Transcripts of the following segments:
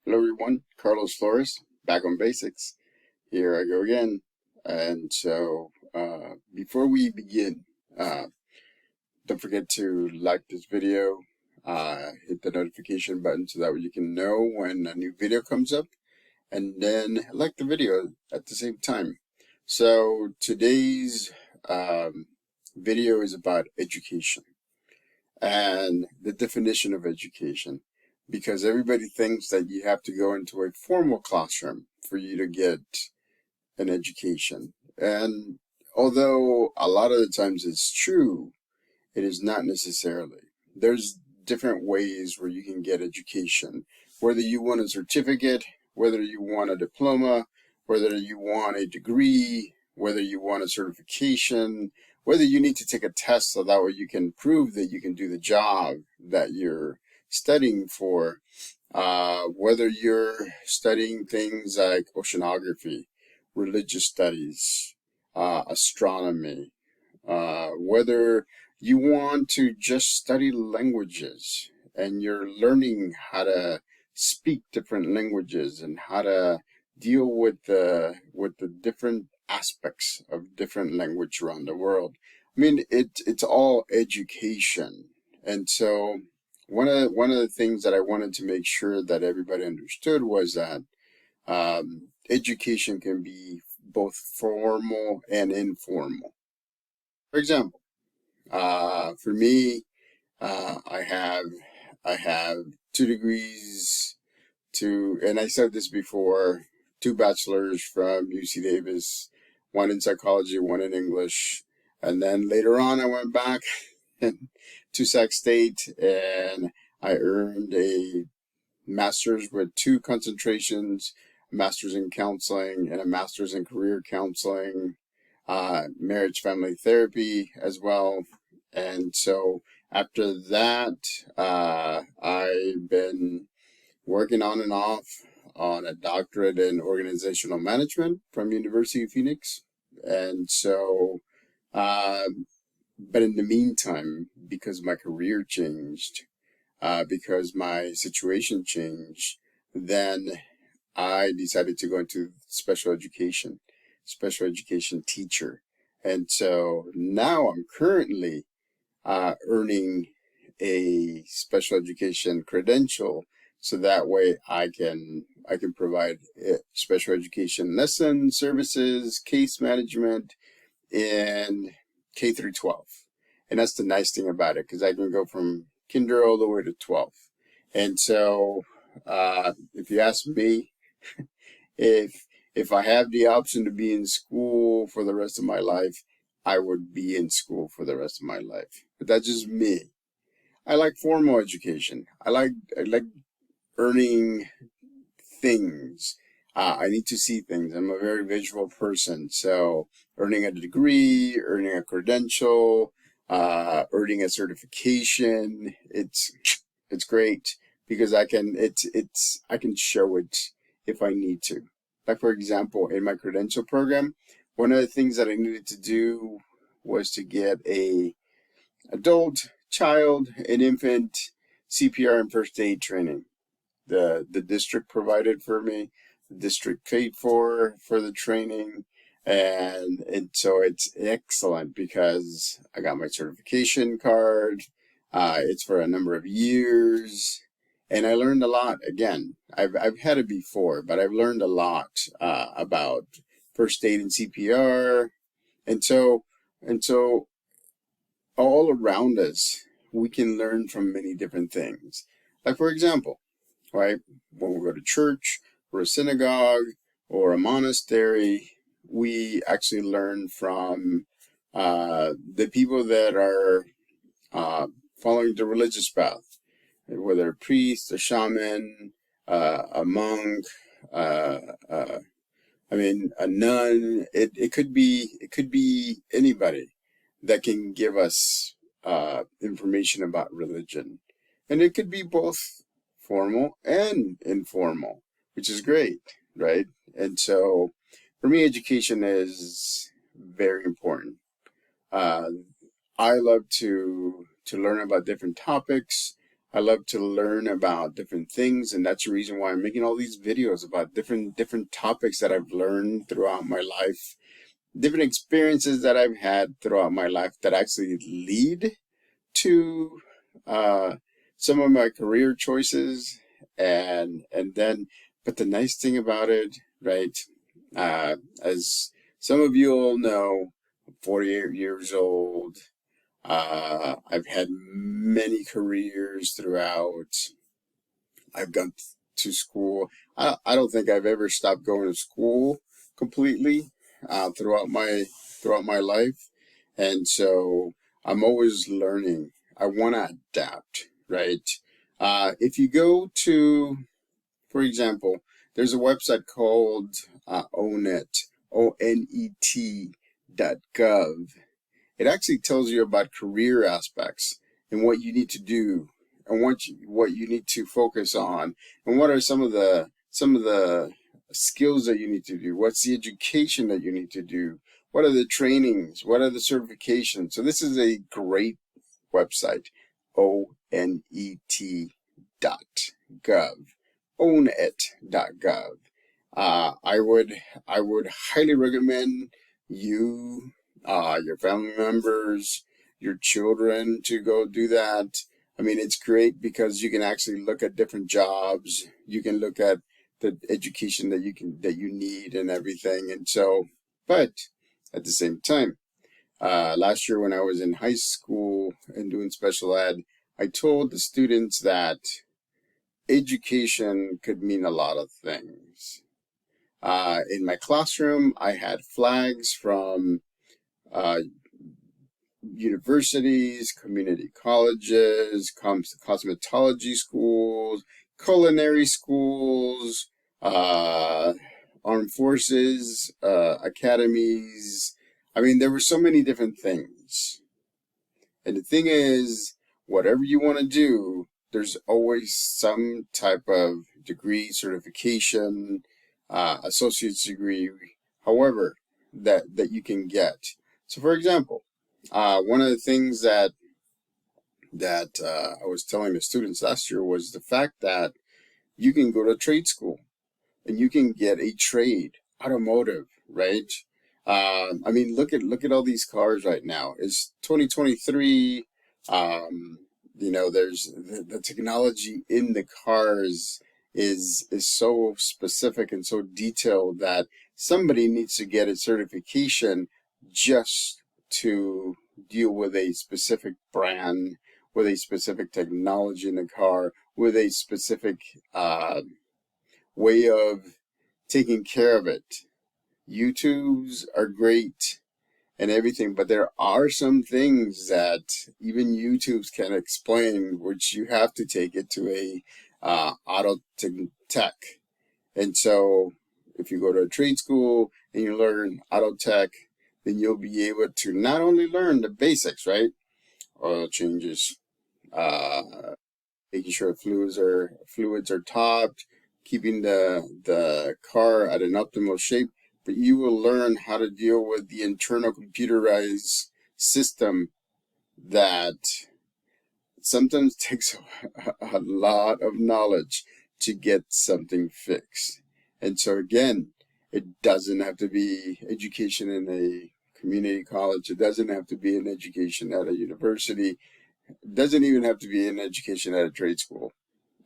Hello everyone, Carlos Flores, back on basics. Here I go again. And so, before we begin, don't forget to like this video, hit the notification button so that way you can know when a new video comes up, and then like the video at the same time. So today's video is about education and the definition of education, because everybody thinks that you have to go into a formal classroom for you to get an education. And although a lot of the times it's true, it is not necessarily. There's different ways where you can get education, whether you want a certificate, whether you want a diploma, whether you want a degree, whether you want a certification, whether you need to take a test so that way you can prove that you can do the job that you're studying for, whether you're studying things like oceanography, religious studies, astronomy, whether you want to just study languages and you're learning how to speak different languages and how to deal with the different aspects of different language around the world. I mean, it's all education. And so one of the things that I wanted to make sure that everybody understood was that education can be both formal and informal. For example, for me, I have 2 degrees, and I said this before, 2 bachelors from UC Davis, one in psychology, one in English, and then later on I went back to Sac State and I earned a master's with 2 concentrations, a master's in counseling and a master's in career counseling, marriage family therapy as well. And so after that, I've been working on and off on a doctorate in organizational management from University of Phoenix. And so, but in the meantime, because my career changed, because my situation changed, then I decided to go into special education teacher. And so now I'm currently earning a special education credential, so that way I can provide special education lesson services, case management in K through 12. And that's the nice thing about it, because I can go from kinder all the way to 12. And so if you ask me, if I have the option to be in school for the rest of my life, I would be in school for the rest of my life. But that's just me. I like formal education. I like earning things. I need to see things. I'm a very visual person. So earning a degree, earning a credential, earning a certification, it's great because I can show it if I need to. Like for example, in my credential program, one of the things that I needed to do was to get a adult, child, and infant CPR and first aid training. The district provided for me, the district paid for the training, and so it's excellent because I got my certification card. It's for a number of years, and I learned a lot. Again, I've had it before, but I've learned a lot about first aid and CPR, and so all around us we can learn from many different things. Like for example, right? When we go to church or a synagogue or a monastery, we actually learn from the people that are following the religious path, whether a priest, a shaman, a monk, uh, uh, a nun. It could be anybody that can give us information about religion, and it could be both formal and informal, which is great, right? And so, for me, education is very important. Uh, I love to learn about different topics. I love to learn about different things, and that's the reason why I'm making all these videos about different topics that I've learned throughout my life, different experiences that I've had throughout my life that actually lead to some of my career choices, and then, but the nice thing about it, right? As some of you all know, I'm 48 years old. I've had many careers throughout. I've gone to school. I don't think I've ever stopped going to school completely throughout my life, and so I'm always learning. I want to adapt, right? If you go to, for example, there's a website called ONET, ONET.gov. It actually tells you about career aspects and what you need to do and what you need to focus on and what are some of the skills that you need to do. What's the education that you need to do? What are the trainings? What are the certifications? So this is a great website, ONET.gov, ONET.gov. I would highly recommend you, your family members, your children to go do that. I mean, it's great because you can actually look at different jobs. You can look at the education that you need and everything. And so, but at the same time, last year when I was in high school and doing special ed, I told the students that education could mean a lot of things. In my classroom, I had flags from universities, community colleges, cosmetology schools, culinary schools, armed forces, academies. I mean, there were so many different things. And the thing is, whatever you want to do, there's always some type of degree, certification, associate's degree, however, that you can get. So, for example, one of the things that I was telling the students last year was the fact that you can go to trade school and you can get a trade, automotive, right? I mean, look at all these cars right now. It's 2023. There's the technology in the cars is so specific and so detailed that somebody needs to get a certification just to deal with a specific brand, with a specific technology in the car, with a specific way of taking care of it. YouTubes are great and everything, but there are some things that even YouTubes can explain, which you have to take it to a auto tech. And so if you go to a trade school and you learn auto tech, then you'll be able to not only learn the basics, right? Oil changes, making sure fluids are topped, keeping the car at an optimal shape, but you will learn how to deal with the internal computerized system that sometimes takes a lot of knowledge to get something fixed. And so again, it doesn't have to be education in a community college. It doesn't have to be an education at a university. It doesn't even have to be an education at a trade school.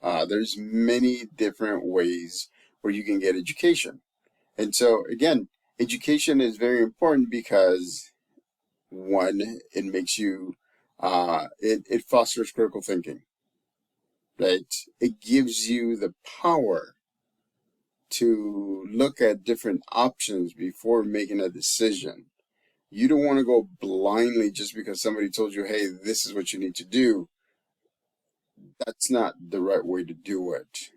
There's many different ways where you can get education. And so again, education is very important because one, it makes you, it fosters critical thinking, right? It gives you the power to look at different options before making a decision. You don't want to go blindly just because somebody told you, hey, this is what you need to do. That's not the right way to do it.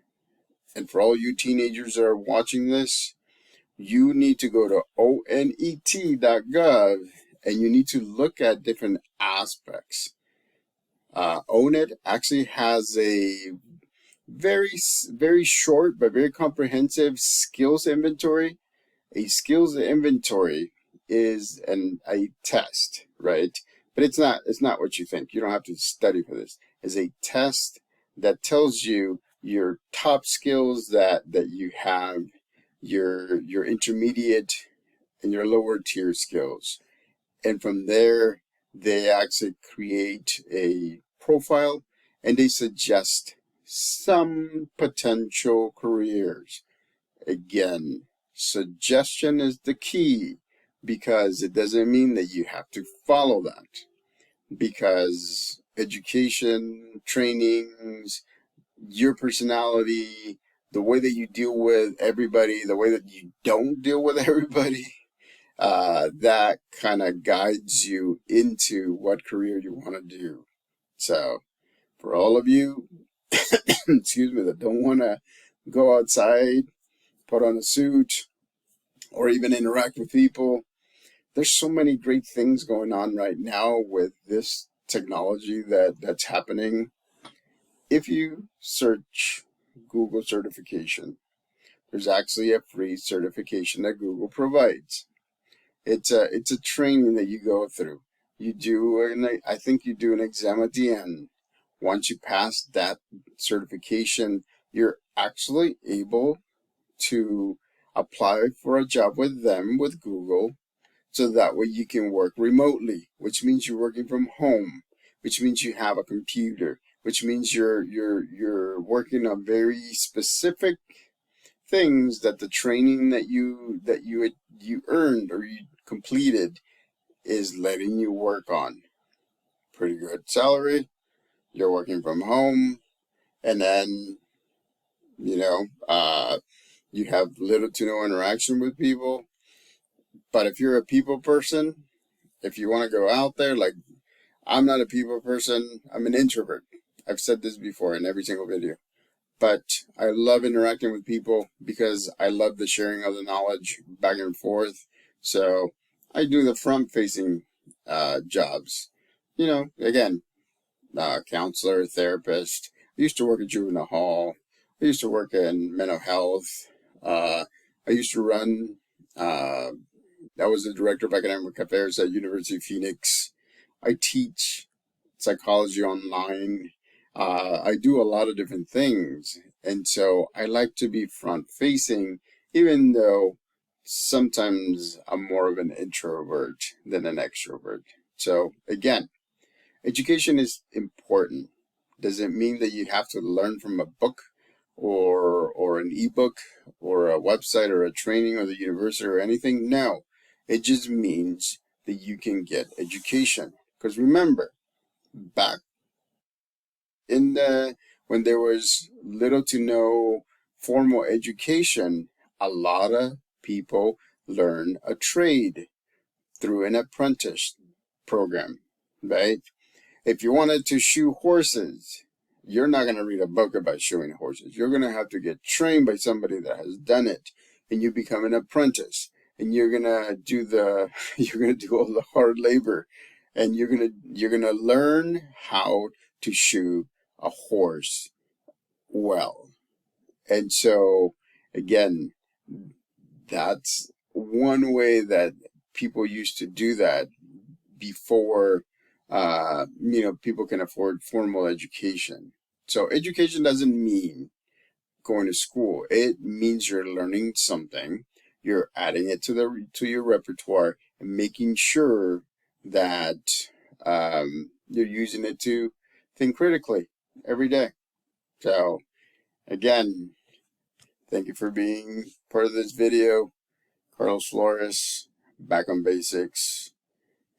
And for all you teenagers that are watching this, you need to go to onet.gov and you need to look at different aspects. ONET actually has a very short but very comprehensive skills inventory. A skills inventory is a test, right? But it's not what you think. You don't have to study for this. It's a test that tells you your top skills that you have, your intermediate and your lower tier skills. And from there, they actually create a profile and they suggest some potential careers. Again, suggestion is the key, because it doesn't mean that you have to follow that. Because education, trainings, your personality, the way that you deal with everybody, the way that you don't deal with everybody, that kind of guides you into what career you want to do. So, for all of you, excuse me, that don't want to go outside, put on a suit, or even interact with people, there's so many great things going on right now with this technology that's happening. If you search Google certification, there's actually a free certification that Google provides. It's a training that you go through. You do, and I think you do an exam at the end. Once you pass that certification, you're actually able to apply for a job with them, with Google, so that way you can work remotely, which means you're working from home, which means you have a computer, which means you're working on very specific things that the training that you earned or you completed is letting you work on. Pretty good salary. You're working from home, and then you have little to no interaction with people. But if you're a people person, if you want to go out there, like I'm not a people person, I'm an introvert. I've said this before in every single video. But I love interacting with people because I love the sharing of the knowledge back and forth. So I do the front-facing jobs. Again, counselor, therapist. I used to work at juvenile hall. I used to work in mental health. I used to run, I was the director of academic affairs at University of Phoenix. I teach psychology online. I do a lot of different things. And so I like to be front facing, even though sometimes I'm more of an introvert than an extrovert. So again, education is important. Does it mean that you have to learn from a book or an ebook or a website or a training or the university or anything? No, it just means that you can get education. Because remember, back in when there was little to no formal education, a lot of people learn a trade through an apprentice program, right? If you wanted to shoe horses, you're not going to read a book about shoeing horses. You're going to have to get trained by somebody that has done it, and you become an apprentice, and you're going to do all the hard labor, and you're going to learn how to shoe a horse well. And so again, that's one way that people used to do that before people can afford formal education. So education doesn't mean going to school. It means you're learning something, you're adding it to your repertoire, and making sure that you're using it to think critically every day. So again, thank you for being part of this video. Carlos Flores, back on basics.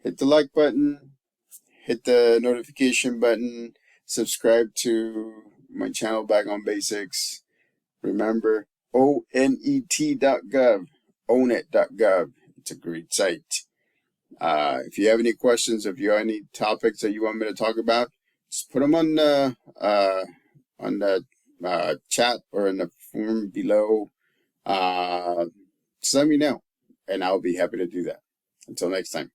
Hit the like button, hit the notification button, subscribe to my channel, Back on Basics. Remember, onet.gov, onet.gov. It's a great site. If you have any questions, if you have any topics that you want me to talk about, just put them on the chat or in the form below. Just let me know, and I'll be happy to do that. Until next time.